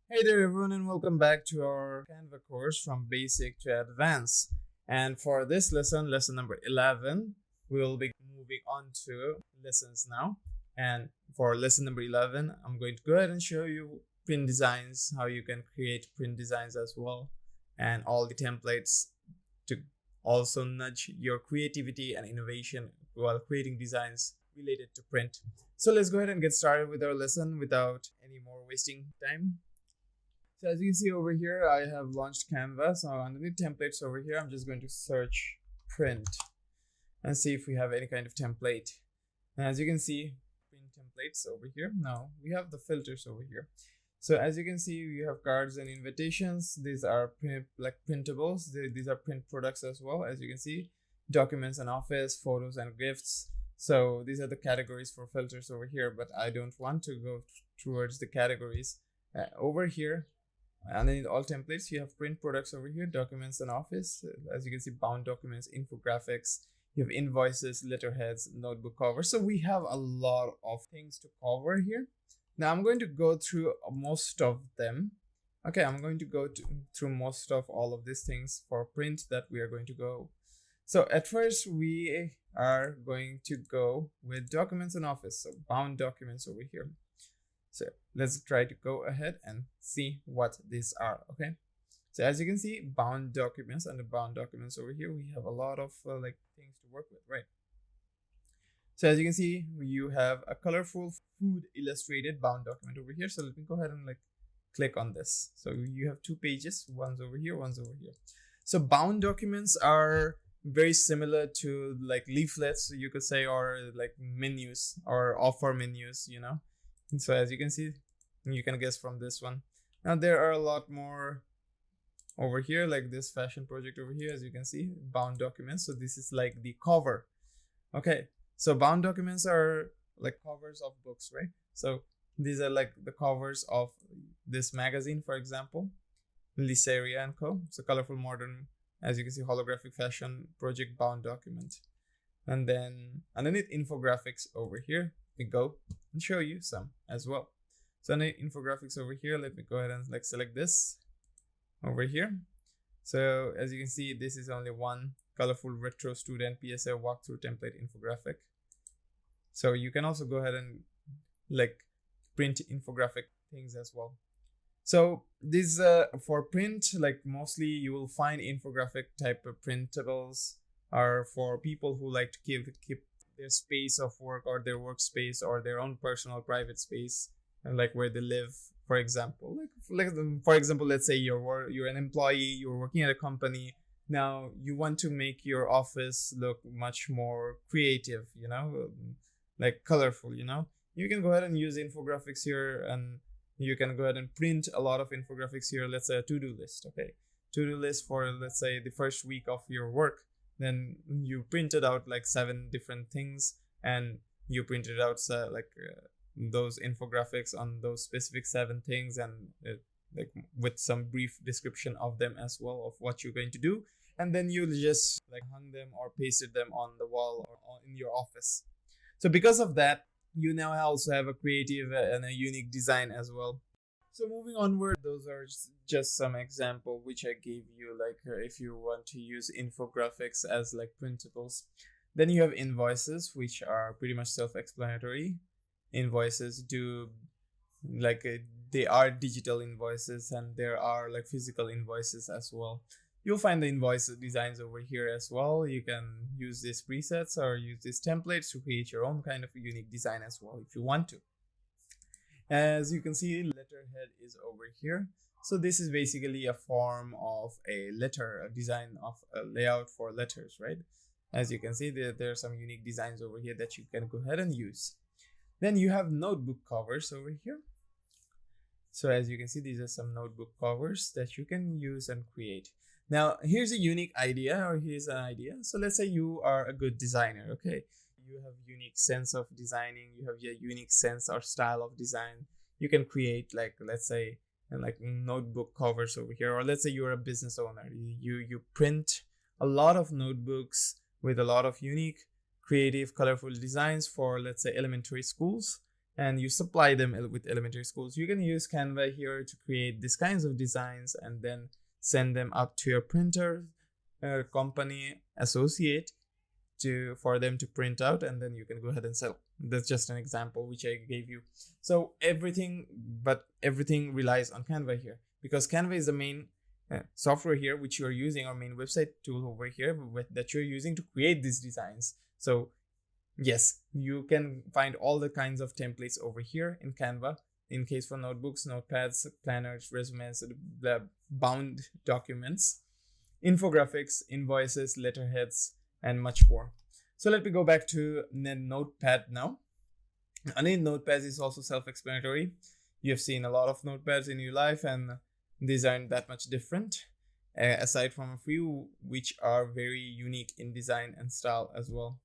Hey there everyone and welcome back to our Canva course from basic to advanced. And for this lesson, lesson number 11, we will be moving on to lessons now. And for lesson number 11, I'm going to go ahead and show you print designs, how you can create print designs as well, and all the templates to also nudge your creativity and innovation while creating designs related to print. So let's go ahead and get started with our lesson without any more wasting time. So as you can see over here, I have launched Canva. So underneath templates over here, I'm just going to search print and see if we have any kind of template. And as you can see, print templates over here. Now we have the filters over here. So as you can see, we have cards and invitations. These are printables. These are print products as well. As you can see, documents and office, photos and gifts. So these are the categories for filters over here, but I don't want to go towards the categories. Over here, underneath all templates, you have print products over here, documents and office. As you can see, bound documents, infographics, you have invoices, letterheads, notebook covers. So we have a lot of things to cover here. Now I'm going to go through most of them. Okay, I'm going to go through most of all of these things for print that we are going to go. So at first we are going to go with documents and office. So bound documents over here. So let's try to go ahead and see what these are. Okay, so as you can see, bound documents, and the bound documents over here, we have a lot of things to work with, right? So as you can see, you have a colorful food illustrated bound document over here. So let me go ahead and click on this. So you have two pages, one's over here, one's over here. So bound documents are very similar to leaflets, you could say, or menus or offer menus, you know. So as you can see, you can guess from this one. Now there are a lot more over here, like this fashion project over here. As you can see, bound documents. So this is like the cover. Okay, so bound documents are like covers of books, right? So these are like the covers of this magazine, for example, Liceria and Co. So colorful modern, as you can see, holographic fashion project bound document. And then underneath infographics over here, we go and show you some as well. So underneath infographics over here, let me go ahead and select this over here. So as you can see, this is only one colorful retro student PSA walkthrough template infographic. So you can also go ahead and print infographic things as well. So this for print, mostly you will find infographic type of printables are for people who like to keep their space of work or their workspace or their own personal private space, and where they live, for example. For example, let's say you're an employee, you're working at a company. Now you want to make your office look much more creative, you know, colorful, you know. You can go ahead and use infographics here, and you can go ahead and print a lot of infographics here. Let's say a to-do list. Okay, to-do list for, let's say, the first week of your work. Then you printed out 7 different things, and you printed out those infographics on those specific 7 things, and with some brief description of them as well, of what you're going to do. And then you just hung them or pasted them on the wall or in your office. So because of that, you now also have a creative and a unique design as well. So moving onward, those are just some example which I gave you, if you want to use infographics as printables. Then you have invoices, which are pretty much self-explanatory. Invoices do they are digital invoices, and there are physical invoices as well. You'll find the invoice designs over here as well. You can use these presets or use these templates to create your own kind of unique design as well if you want to. As you can see, letterhead is over here. So this is basically a form of a letter, a design of a layout for letters, right? As you can see, there are some unique designs over here that you can go ahead and use. Then you have notebook covers over here. So as you can see, these are some notebook covers that you can use and create. Now, here's a unique idea, or here's an idea. So let's say you are a good designer, okay? You have unique sense of designing, you have your unique sense or style of design. You can create let's say notebook covers over here, or let's say you're a business owner. You print a lot of notebooks with a lot of unique, creative, colorful designs for, let's say, elementary schools. and you supply them with elementary schools, you can use Canva here to create these kinds of designs and then send them up to your printer company associate for them to print out, and then you can go ahead and sell. That's just an example which I gave you. So everything relies on Canva here, because Canva is the main software here which you're using, or main website tool over here that you're using to create these designs. So yes, you can find all the kinds of templates over here in Canva, in case for notebooks, notepads, planners, resumes, the bound documents, infographics, invoices, letterheads, and much more. So let me go back to Notepad now. Underneath Notepads is also self-explanatory. You have seen a lot of notepads in your life, and these aren't that much different, aside from a few which are very unique in design and style as well.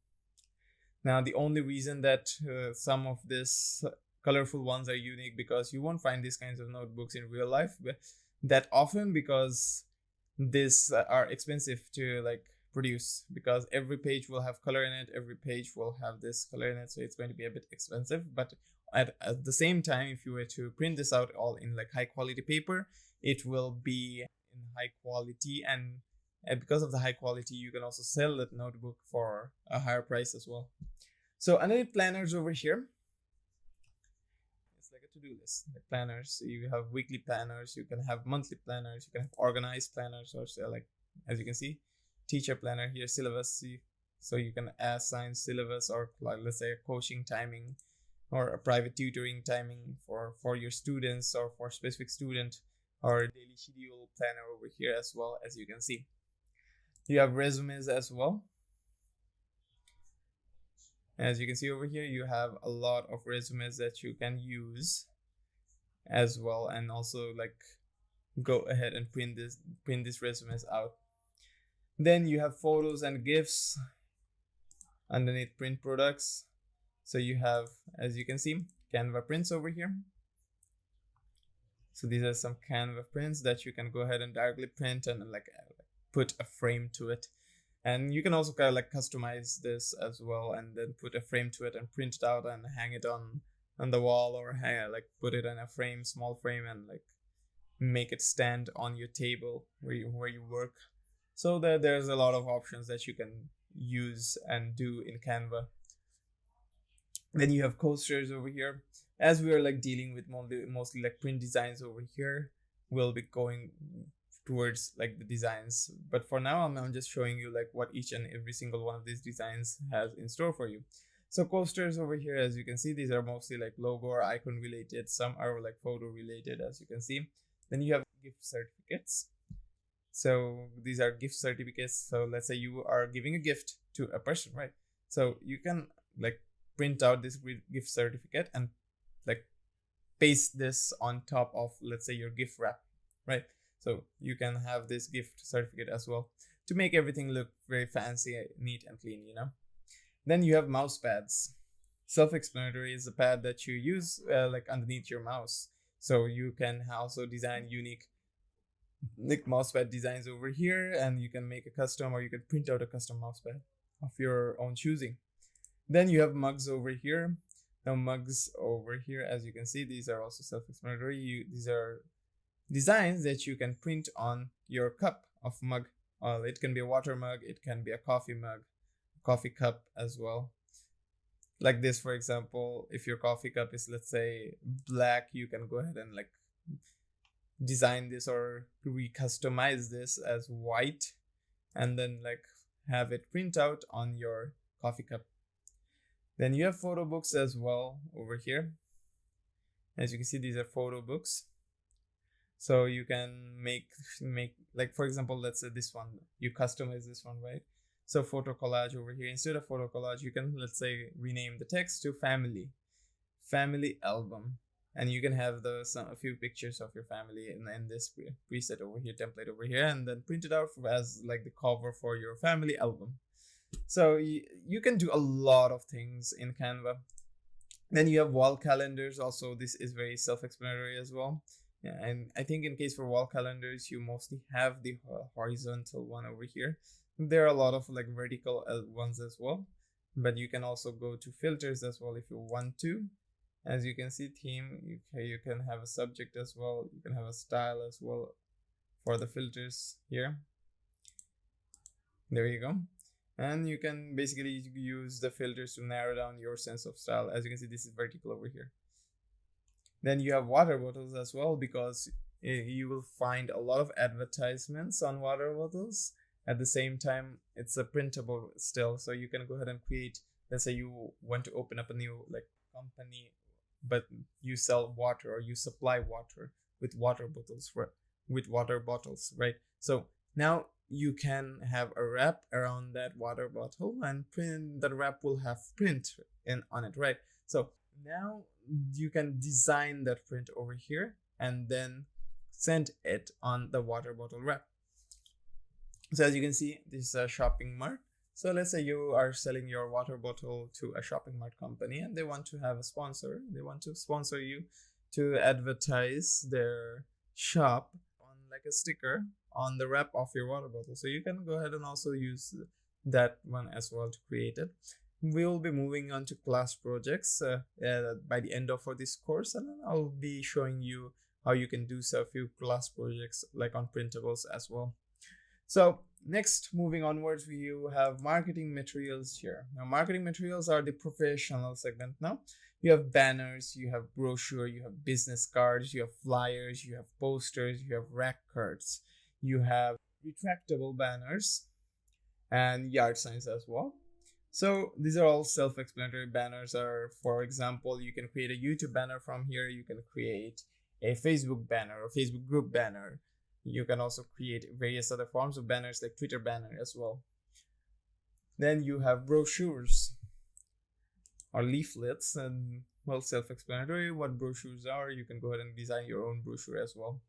Now, the only reason that some of these colorful ones are unique, because you won't find these kinds of notebooks in real life that often, because these are expensive to produce, because every page will have color in it, every page will have this color in it, so it's going to be a bit expensive. But at the same time, if you were to print this out all in high quality paper, it will be in high quality, and because of the high quality, you can also sell that notebook for a higher price as well. So underneath planners over here, it's like a to-do list, like planners. So you have weekly planners, you can have monthly planners, you can have organized planners, or so, as you can see, teacher planner here, syllabus. So you can assign syllabus, or let's say a coaching timing or a private tutoring timing for your students or for a specific student, or daily schedule planner over here as well. As you can see, you have resumes as well. As you can see over here, you have a lot of resumes that you can use as well, and also go ahead and print these resumes out. Then you have photos and GIFs underneath print products. So you have, as you can see, Canva prints over here. So these are some Canva prints that you can go ahead and directly print and put a frame to it. And you can also kind of customize this as well, and then put a frame to it and print it out and hang it on the wall, or put it in a frame, small frame, and make it stand on your table where you work. So there's a lot of options that you can use and do in Canva. Then you have coasters over here. As we are dealing with mostly print designs over here, we'll be going towards the designs. But for now, I'm just showing you what each and every single one of these designs has in store for you. So coasters over here, as you can see, these are mostly logo or icon related. Some are photo related, as you can see. Then you have gift certificates. So these are gift certificates. So let's say you are giving a gift to a person, right? So you can print out this gift certificate and paste this on top of, let's say, your gift wrap, right? So you can have this gift certificate as well to make everything look very fancy, neat, and clean, Then you have mouse pads. Self-explanatory is a pad that you use underneath your mouse. So you can also design unique mousepad designs over here, and you can make a custom, or you can print out a custom mousepad of your own choosing. Then you have mugs over here. Now mugs over here, as you can see, these are also self-explanatory. These are designs that you can print on your cup of mug. It can be a water mug, it can be a coffee mug, coffee cup as well. Like this, for example, if your coffee cup is, let's say, black, you can go ahead and design this or re-customize this as white, and then have it print out on your coffee cup. Then you have photo books as well over here. As you can see, these are photo books. So you can make for example, let's say this one, you customize this one, right? So photo collage over here. Instead of photo collage, you can, let's say, rename the text to family album, and you can have a few pictures of your family in this preset over here, template over here, and then print it out as the cover for your family album. So you can do a lot of things in Canva. Then you have wall calendars. Also, this is very self-explanatory as well. Yeah, and I think in case for wall calendars, you mostly have the horizontal one over here. There are a lot of vertical ones as well, but you can also go to filters as well if you want to. As you can see, theme, you can have a subject as well. You can have a style as well for the filters here. There you go. And you can basically use the filters to narrow down your sense of style. As you can see, this is vertical over here. Then you have water bottles as well, because you will find a lot of advertisements on water bottles. At the same time, it's a printable still, so you can go ahead and create, let's say you want to open up a new like company, but you sell water or you supply water with water bottles, right? So now you can have a wrap around that water bottle, and that wrap will have print on it, right? So now you can design that print over here and then send it on the water bottle wrap. So as you can see, this is a shopping mart. So let's say you are selling your water bottle to a shopping mart company and they want to have a sponsor. They want to sponsor you to advertise their shop on like a sticker on the wrap of your water bottle. So you can go ahead and also use that one as well to create it. We will be moving on to class projects by the end of this course, and then I'll be showing you how you can do a few class projects like on printables as well. So next, moving onwards, you have marketing materials here. Now, marketing materials are the professional segment. Now, you have banners, you have brochure, you have business cards, you have flyers, you have posters, you have rack cards, you have retractable banners, and yard signs as well. So these are all self-explanatory. Banners are, for example, you can create a YouTube banner from here. You can create a Facebook banner or Facebook group banner. You can also create various other forms of banners like Twitter banner as well. Then you have brochures or leaflets, and well, self-explanatory what brochures are. You can go ahead and design your own brochure as well.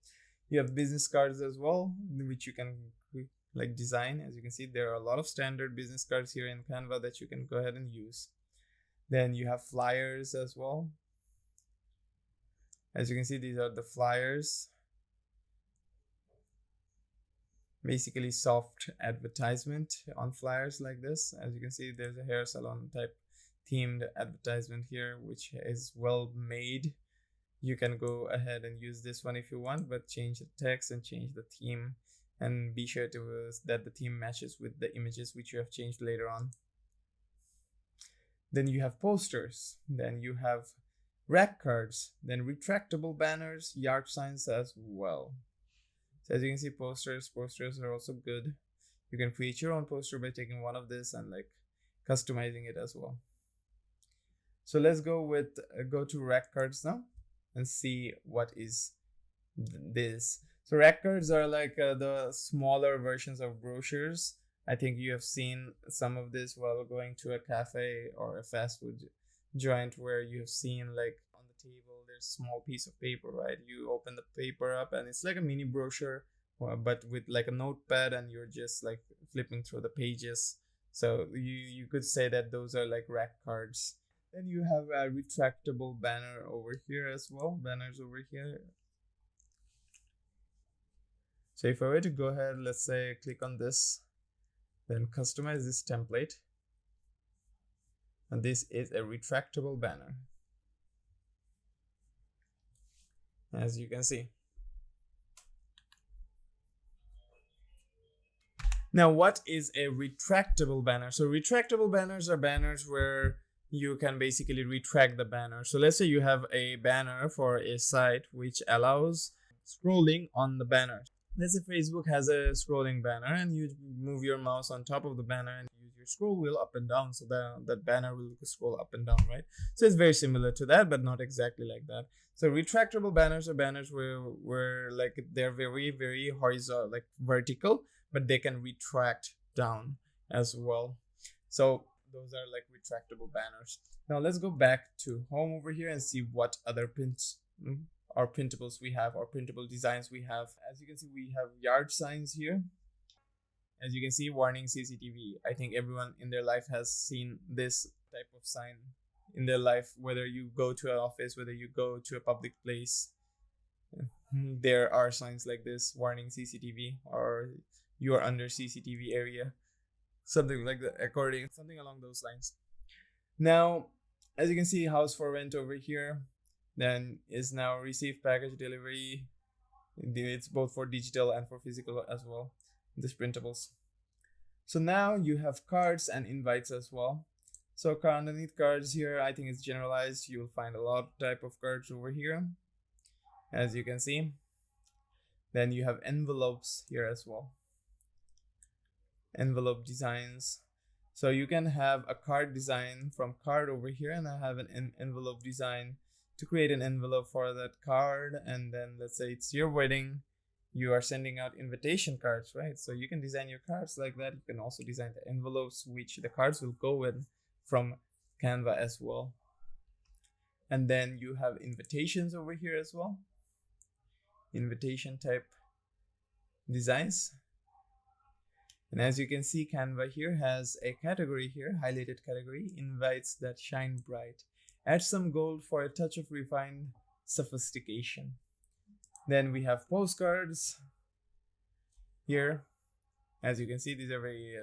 You have business cards as well, which you can like design. As you can see, there are a lot of standard business cards here in Canva that you can go ahead and use. Then you have flyers as well. As you can see, these are the flyers. Basically soft advertisement on flyers like this. As you can see, there's a hair salon type themed advertisement here, which is well made. You can go ahead and use this one if you want, but change the text and change the theme, and be sure to that the theme matches with the images which you have changed later on. Then you have posters, then you have rack cards, then retractable banners, yard signs as well. So as you can see, posters are also good. You can create your own poster by taking one of this and like customizing it as well. So let's go to rack cards now and see what is this. So rack cards are like the smaller versions of brochures. I think you have seen some of this while going to a cafe or a fast food joint, where you have seen like on the table there's a small piece of paper, right? You open the paper up and it's like a mini brochure, but with like a notepad, and you're just like flipping through the pages. So you could say that those are like rack cards. Then you have a retractable banner over here as well, banners over here. So if I were to go ahead, let's say click on this, then customize this template, and this is a retractable banner, as you can see. Now, what is a retractable banner? So retractable banners are banners where you can basically retract the banner. So let's say you have a banner for a site which allows scrolling on the banner. Let's say Facebook has a scrolling banner, and you move your mouse on top of the banner and use your scroll wheel up and down, so that banner will scroll up and down, right? So it's very similar to that, but not exactly like that. So retractable banners are banners where like they're very, very horizontal, like vertical, but they can retract down as well. So those are like retractable banners. Now let's go back to home over here and see what other prints or printables we have, or printable designs we have. As you can see, we have yard signs here. As you can see, warning CCTV. I think everyone in their life has seen this type of sign in their life, whether you go to an office, whether you go to a public place. There are signs like this, warning CCTV, or you are under CCTV area, something like that, something along those lines. Now, As you can see, house for rent over here, then is now receive package delivery. It's both for digital and for physical as well, these printables. So now you have cards and invites as well. So underneath cards here, I think it's generalized. You'll find a lot of type of cards over here, as you can see. Then you have envelopes here as well. Envelope designs. So you can have a card design from card over here, and I have an envelope design to create an envelope for that card. And then let's say it's your wedding, you are sending out invitation cards, right? So you can design your cards like that. You can also design the envelopes which the cards will go with from Canva as well. And then you have invitations over here as well. Invitation type designs. And as you can see, Canva here has a category here, highlighted category, invites that shine bright. Add some gold for a touch of refined sophistication. Then we have postcards here. As you can see, these are very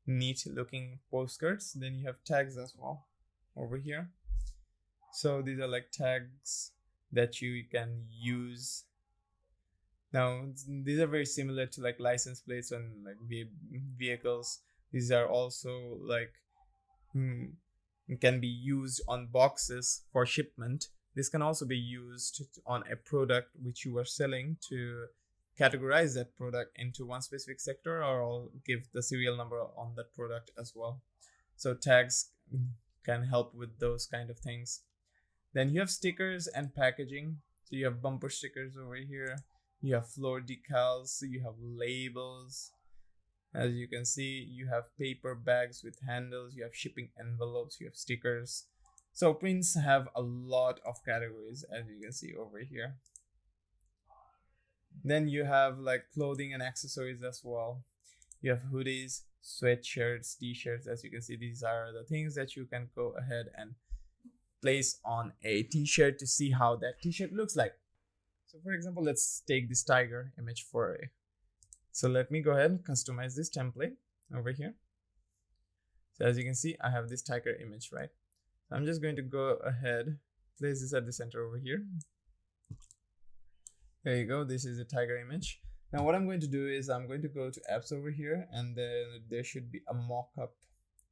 neat looking postcards. Then you have tags as well over here. So these are like tags that you can use. Now these are very similar to like license plates and like vehicles. These are also like can be used on boxes for shipment. This can also be used on a product which you are selling to categorize that product into one specific sector, or I'll give the serial number on that product as well. So tags can help with those kind of things. Then you have stickers and packaging. So you have bumper stickers over here. You have floor decals. You have labels. As you can see, you have paper bags with handles. You have shipping envelopes. You have stickers. So prints have a lot of categories, as you can see over here. Then you have like clothing and accessories as well. You have hoodies, sweatshirts, t-shirts. As you can see, these are the things that you can go ahead and place on a t-shirt to see how that t-shirt looks like. So for example, let's take this tiger image for a. So let me go ahead and customize this template over here. So as you can see, I have this tiger image, right? So I'm just going to go ahead, place this at the center over here. There you go. This is a tiger image. Now what I'm going to do is I'm going to go to apps over here, and then there should be a mockup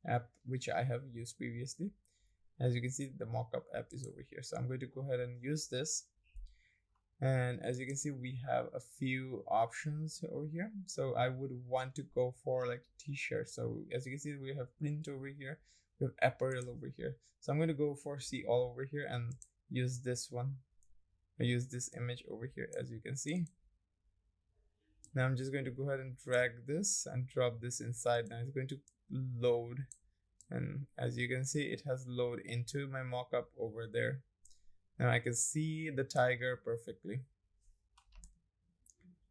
app which I have used previously. As you can see, the mockup app is over here. So I'm going to go ahead and use this. And as you can see, we have a few options over here. So I would want to go for like t-shirt. So as you can see, we have print over here. We have apparel over here. So I'm going to go for see all over here and use this one. I use this image over here, as you can see. Now I'm just going to go ahead and drag this and drop this inside. Now it's going to load. And as you can see, it has loaded into my mockup over there. Now I can see the tiger perfectly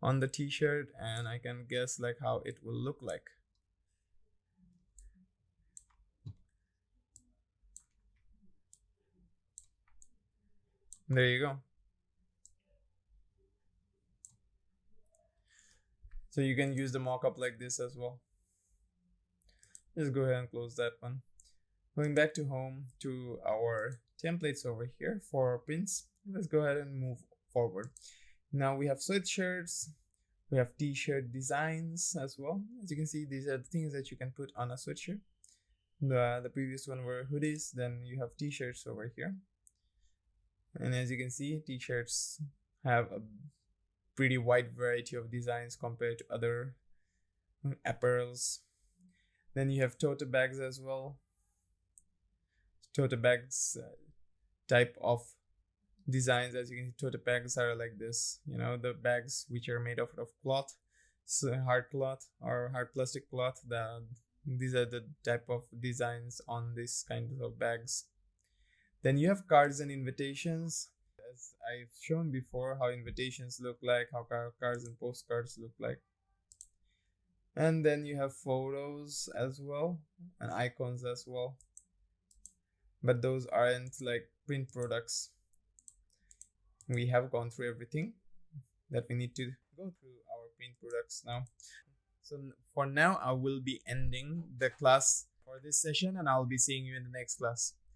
on the t-shirt, and I can guess like how it will look like. There you go. So you can use the mockup like this as well. Just go ahead and close that one. Going back to home to our templates over here for prints. Let's go ahead and move forward. Now we have sweatshirts, we have t-shirt designs as well. As you can see, these are the things that you can put on a sweatshirt. The previous one were hoodies. Then you have t-shirts over here. And as you can see, t-shirts have a pretty wide variety of designs compared to other apparels. Then you have tote bags as well. Tote bags type of designs. As you can see, tote bags are like this, you know, the bags which are made of cloth, so hard cloth or hard plastic cloth. These are the type of designs on this kind of bags. Then you have cards and invitations. As I've shown before, how invitations look like, how cards and postcards look like. And then you have photos as well and icons as well. But those aren't like print products. We have gone through everything that we need to go through our print products now. So for now, I will be ending the class for this session, and I'll be seeing you in the next class.